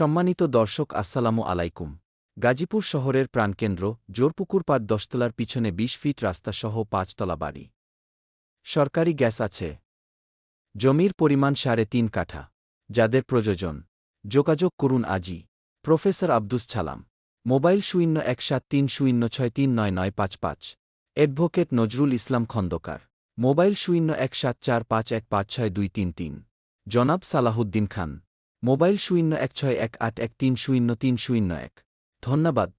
সম্মানিত দর্শক আসসালামু আলাইকুম। গাজীপুর শহরের প্রাণকেন্দ্র জোরপুকুর পাড় ১০ তলার পিছনে ২০ ফিট রাস্তাসহ ৫ তলা বাড়ি। সরকারি গ্যাস আছে। জমির পরিমাণ ৩.৫ কাঠা। যাদের প্রয়োজন যোগাযোগ করুন আজই। প্রফেসর আব্দুস ছালাম। Mobile ০১৭৩০৬৩৯৯৫৫। Advocate Nazrul Islam Khandakar. Mobile ০১৭৪৫১৫৬২৩৩। জনাব সালাহুদ্দিন খান। মোবাইল ০১৬১৮১৩০৩০১। ধন্যবাদ।